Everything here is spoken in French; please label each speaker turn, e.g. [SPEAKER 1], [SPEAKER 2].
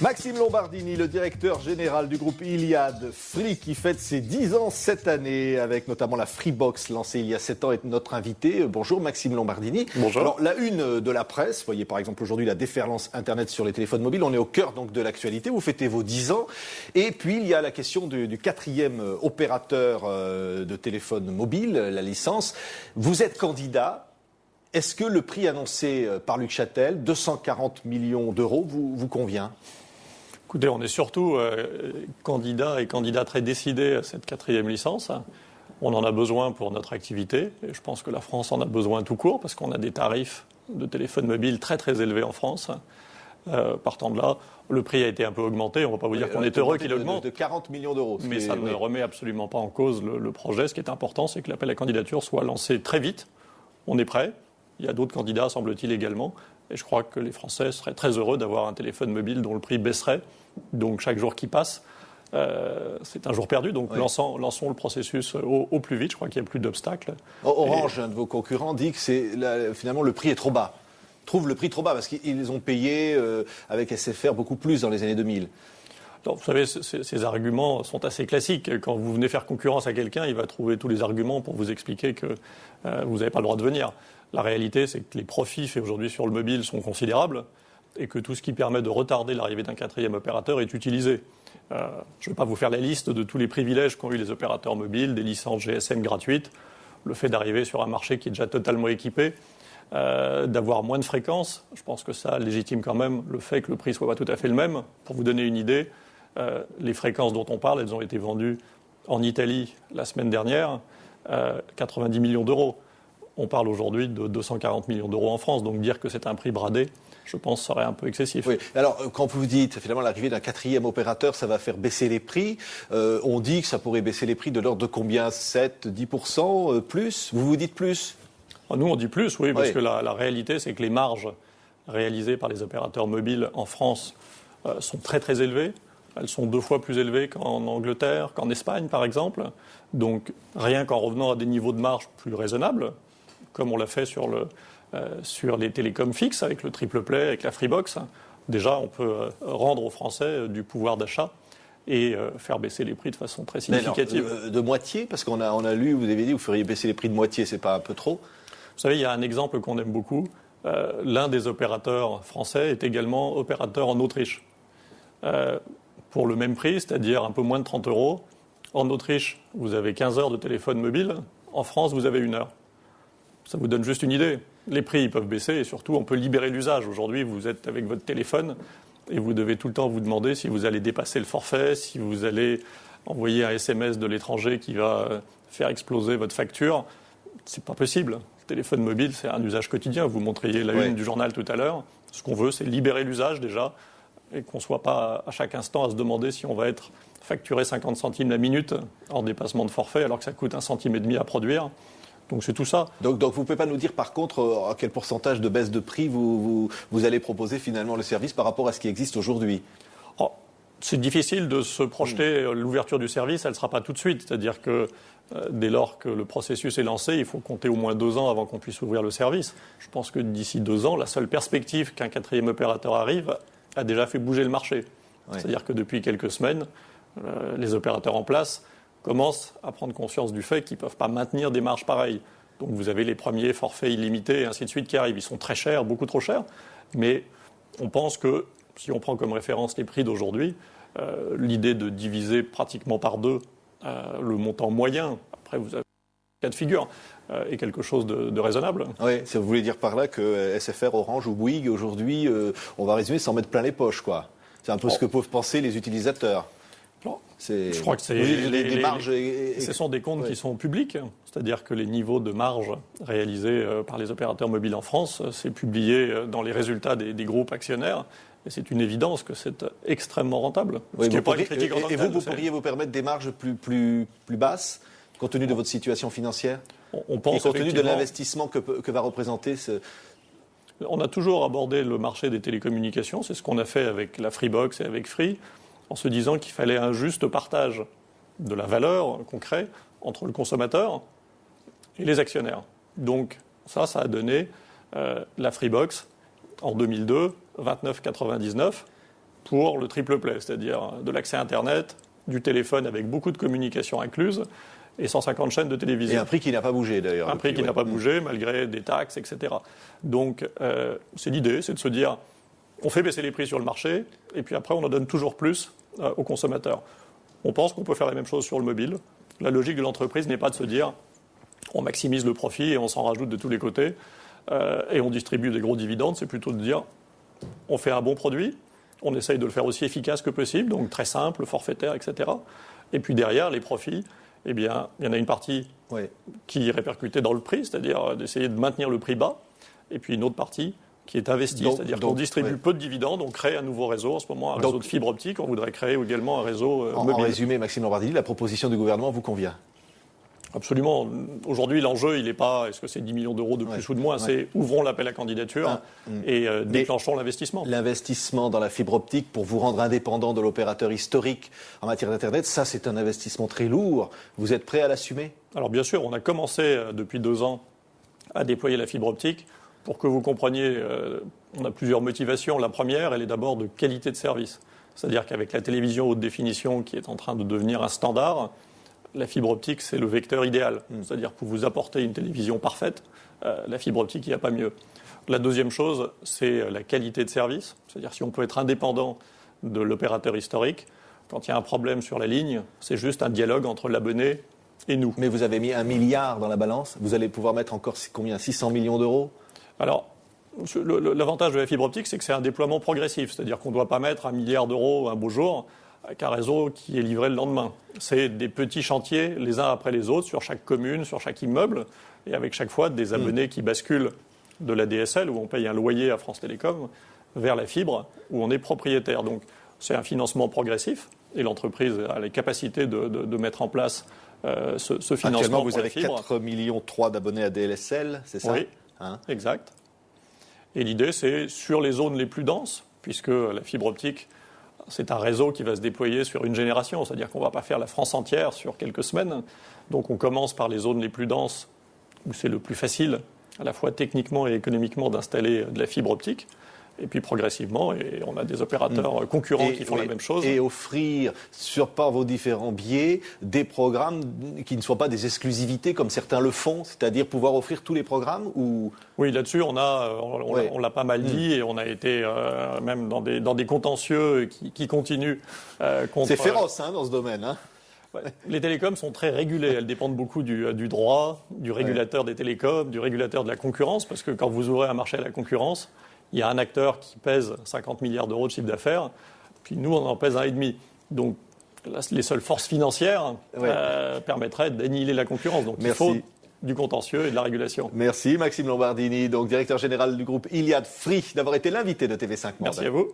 [SPEAKER 1] Maxime Lombardini, le directeur général du groupe Iliad Free, qui fête ses 10 ans cette année, avec notamment la Freebox lancée il y a 7 ans, est notre invité. Bonjour Maxime Lombardini.
[SPEAKER 2] Bonjour.
[SPEAKER 1] Alors la une de la presse, voyez par exemple aujourd'hui la déferlance Internet sur les téléphones mobiles, on est au cœur donc de l'actualité, vous fêtez vos 10 ans. Et puis il y a la question du quatrième opérateur de téléphone mobile, la licence. Vous êtes candidat. Est-ce que le prix annoncé par Luc Châtel, 240 millions d'euros, vous convient ?
[SPEAKER 2] Écoutez, on est surtout candidat et candidat très décidé à cette quatrième licence. On en a besoin pour notre activité et je pense que la France en a besoin tout court parce qu'on a des tarifs de téléphone mobile très très élevés en France. Partant de là, le prix a été un peu augmenté. On ne va pas vous dire qu'on est heureux qu'il augmente.
[SPEAKER 1] De 40 millions d'euros.
[SPEAKER 2] Mais ça ne remet absolument pas en cause le projet. Ce qui est important, c'est que l'appel à candidature soit lancé très vite. On est prêt. Il y a d'autres candidats, semble-t-il, également. Et je crois que les Français seraient très heureux d'avoir un téléphone mobile dont le prix baisserait. Donc chaque jour qui passe, c'est un jour perdu. Donc oui. Lançons le processus au plus vite. Je crois qu'il n'y a plus d'obstacles.
[SPEAKER 1] Orange, un de vos concurrents, dit que finalement le prix est trop bas. Trouve le prix trop bas parce qu'ils ont payé avec SFR beaucoup plus dans les années 2000.
[SPEAKER 2] Alors, vous savez, ces arguments sont assez classiques. Quand vous venez faire concurrence à quelqu'un, il va trouver tous les arguments pour vous expliquer que vous n'avez pas le droit de venir. La réalité, c'est que les profits faits aujourd'hui sur le mobile sont considérables et que tout ce qui permet de retarder l'arrivée d'un quatrième opérateur est utilisé. Je ne vais pas vous faire la liste de tous les privilèges qu'ont eu les opérateurs mobiles, des licences GSM gratuites, le fait d'arriver sur un marché qui est déjà totalement équipé, d'avoir moins de fréquences. Je pense que ça légitime quand même le fait que le prix ne soit pas tout à fait le même. Pour vous donner une idée, les fréquences dont on parle, elles ont été vendues en Italie la semaine dernière, 90 millions d'euros. On parle aujourd'hui de 240 millions d'euros en France. Donc dire que c'est un prix bradé, je pense, serait un peu excessif.
[SPEAKER 1] Oui. Alors, quand vous dites finalement l'arrivée d'un quatrième opérateur, ça va faire baisser les prix, on dit que ça pourrait baisser les prix de l'ordre de combien ? 7, 10% plus ? Vous vous dites plus ?
[SPEAKER 2] Nous, on dit plus, oui, parce que la réalité, c'est que les marges réalisées par les opérateurs mobiles en France sont très très élevées. Elles sont 2 fois plus élevées qu'en Angleterre, qu'en Espagne, par exemple. Donc, rien qu'en revenant à des niveaux de marge plus raisonnables, comme on l'a fait sur les télécoms fixes, avec le triple play, avec la Freebox, déjà, on peut rendre aux Français du pouvoir d'achat et faire baisser les prix de façon très significative.
[SPEAKER 1] Alors, de moitié ? Parce qu'on a lu, vous avez dit, vous feriez baisser les prix de moitié, c'est pas un peu trop ?
[SPEAKER 2] Vous savez, il y a un exemple qu'on aime beaucoup. L'un des opérateurs français est également opérateur en Autriche. Pour le même prix, c'est-à-dire un peu moins de 30 €. En Autriche, vous avez 15 heures de téléphone mobile. En France, vous avez 1 heure. Ça vous donne juste une idée. Les prix ils peuvent baisser et surtout, on peut libérer l'usage. Aujourd'hui, vous êtes avec votre téléphone et vous devez tout le temps vous demander si vous allez dépasser le forfait, si vous allez envoyer un SMS de l'étranger qui va faire exploser votre facture. C'est pas possible. Le téléphone mobile, c'est un usage quotidien. Vous montriez la une du journal tout à l'heure. Ce qu'on veut, c'est libérer l'usage déjà et qu'on ne soit pas à chaque instant à se demander si on va être facturé 50 centimes la minute en dépassement de forfait alors que ça coûte 1,5 centime à produire. Donc c'est tout ça.
[SPEAKER 1] Donc vous ne pouvez pas nous dire par contre à quel pourcentage de baisse de prix vous allez proposer finalement le service par rapport à ce qui existe aujourd'hui ?
[SPEAKER 2] C'est difficile de se projeter. L'ouverture du service, elle ne sera pas tout de suite. C'est-à-dire que dès lors que le processus est lancé, il faut compter au moins 2 ans avant qu'on puisse ouvrir le service. Je pense que d'ici 2 ans, la seule perspective qu'un quatrième opérateur arrive a déjà fait bouger le marché. Ouais. C'est-à-dire que depuis quelques semaines, les opérateurs en place commencent à prendre conscience du fait qu'ils ne peuvent pas maintenir des marges pareilles. Donc vous avez les premiers forfaits illimités et ainsi de suite qui arrivent. Ils sont très chers, beaucoup trop chers. Mais on pense que si on prend comme référence les prix d'aujourd'hui, l'idée de diviser pratiquement par 2 le montant moyen, après vous avez 4 figures, est quelque chose de raisonnable.
[SPEAKER 1] Oui, ça vous voulez dire par là que SFR, Orange ou Bouygues, aujourd'hui, on va résumer, s'en mettre plein les poches, quoi. C'est un peu ce que peuvent penser les utilisateurs.
[SPEAKER 2] Je crois que c'est
[SPEAKER 1] des marges.
[SPEAKER 2] Ce sont des comptes qui sont publics, c'est-à-dire que les niveaux de marge réalisés par les opérateurs mobiles en France, c'est publié dans les résultats des groupes actionnaires. Et c'est une évidence que c'est extrêmement rentable.
[SPEAKER 1] Oui, et vous pourriez vous permettre des marges plus basses, compte tenu de votre situation financière ?
[SPEAKER 2] On pense
[SPEAKER 1] et compte tenu de l'investissement que va représenter ce...
[SPEAKER 2] On a toujours abordé le marché des télécommunications, c'est ce qu'on a fait avec la Freebox et avec Free, en se disant qu'il fallait un juste partage de la valeur qu'on crée entre le consommateur et les actionnaires. Donc ça a donné la Freebox en 2002, 29,99 pour le triple play, c'est-à-dire de l'accès Internet, du téléphone avec beaucoup de communications incluses et 150 chaînes de télévision.
[SPEAKER 1] Et un prix qui n'a pas bougé d'ailleurs.
[SPEAKER 2] Un prix qui n'a pas bougé malgré des taxes, etc. Donc c'est l'idée, c'est de se dire, on fait baisser les prix sur le marché et puis après on en donne toujours plus aux consommateurs. On pense qu'on peut faire la même chose sur le mobile. La logique de l'entreprise n'est pas de se dire, on maximise le profit et on s'en rajoute de tous les côtés et on distribue des gros dividendes. C'est plutôt de dire, on fait un bon produit, on essaye de le faire aussi efficace que possible, donc très simple, forfaitaire, etc. Et puis derrière, les profits, eh bien, il y en a une partie qui est répercutée dans le prix, c'est-à-dire d'essayer de maintenir le prix bas, et puis une autre partie qui est investie, c'est-à-dire qu'on distribue peu de dividendes, on crée un nouveau réseau, en ce moment un réseau de fibre optique, on voudrait créer également un réseau mobile.
[SPEAKER 1] En résumé, Maxime Lombardini, la proposition du gouvernement vous convient?
[SPEAKER 2] Absolument. Aujourd'hui, l'enjeu, il n'est pas est-ce que c'est 10 millions d'euros de plus ou de moins, c'est ouvrons l'appel à candidature et déclenchons l'investissement.
[SPEAKER 1] L'investissement dans la fibre optique pour vous rendre indépendant de l'opérateur historique en matière d'Internet, ça c'est un investissement très lourd. Vous êtes prêt à l'assumer?
[SPEAKER 2] Alors bien sûr, on a commencé depuis 2 ans à déployer la fibre optique. Pour que vous compreniez, on a plusieurs motivations. La première, elle est d'abord de qualité de service. C'est-à-dire qu'avec la télévision haute définition qui est en train de devenir un standard, la fibre optique, c'est le vecteur idéal. C'est-à-dire pour vous apporter une télévision parfaite, la fibre optique, il n'y a pas mieux. La deuxième chose, c'est la qualité de service. C'est-à-dire si on peut être indépendant de l'opérateur historique, quand il y a un problème sur la ligne, c'est juste un dialogue entre l'abonné et nous.
[SPEAKER 1] Mais vous avez mis 1 milliard dans la balance. Vous allez pouvoir mettre encore combien? 600 millions d'euros?
[SPEAKER 2] Alors, l'avantage de la fibre optique, c'est que c'est un déploiement progressif. C'est-à-dire qu'on ne doit pas mettre 1 milliard d'euros un beau jour avec un réseau qui est livré le lendemain. C'est des petits chantiers, les uns après les autres, sur chaque commune, sur chaque immeuble, et avec chaque fois des abonnés qui basculent de la DSL, où on paye un loyer à France Télécom, vers la fibre, où on est propriétaire. Donc, c'est un financement progressif, et l'entreprise a les capacités de mettre en place ce financement.
[SPEAKER 1] Actuellement, vous avez
[SPEAKER 2] fibre.
[SPEAKER 1] 4,3 millions d'abonnés à DSL, c'est ça?
[SPEAKER 2] Oui, exact. Et l'idée, c'est sur les zones les plus denses, puisque la fibre optique, c'est un réseau qui va se déployer sur une génération, c'est-à-dire qu'on ne va pas faire la France entière sur quelques semaines. Donc on commence par les zones les plus denses, où c'est le plus facile, à la fois techniquement et économiquement, d'installer de la fibre optique. Et puis progressivement, et on a des opérateurs concurrents qui font la même chose.
[SPEAKER 1] Et offrir, par vos différents biais, des programmes qui ne soient pas des exclusivités comme certains le font, c'est-à-dire pouvoir offrir tous les programmes ou...
[SPEAKER 2] Oui, là-dessus, on l'a pas mal dit et on a été même dans des contentieux qui continuent contre...
[SPEAKER 1] C'est féroce dans ce domaine.
[SPEAKER 2] Les télécoms sont très régulées. Elles dépendent beaucoup du droit, du régulateur des télécoms, du régulateur de la concurrence, parce que quand vous ouvrez un marché à la concurrence, il y a un acteur qui pèse 50 milliards d'euros de chiffre d'affaires, puis nous, on en pèse 1,5. Donc, les seules forces financières permettraient d'annihiler la concurrence. Donc, il faut du contentieux et de la régulation.
[SPEAKER 1] Merci Maxime Lombardini, donc directeur général du groupe Iliad Free, d'avoir été l'invité de TV5 Monde.
[SPEAKER 2] Merci à vous.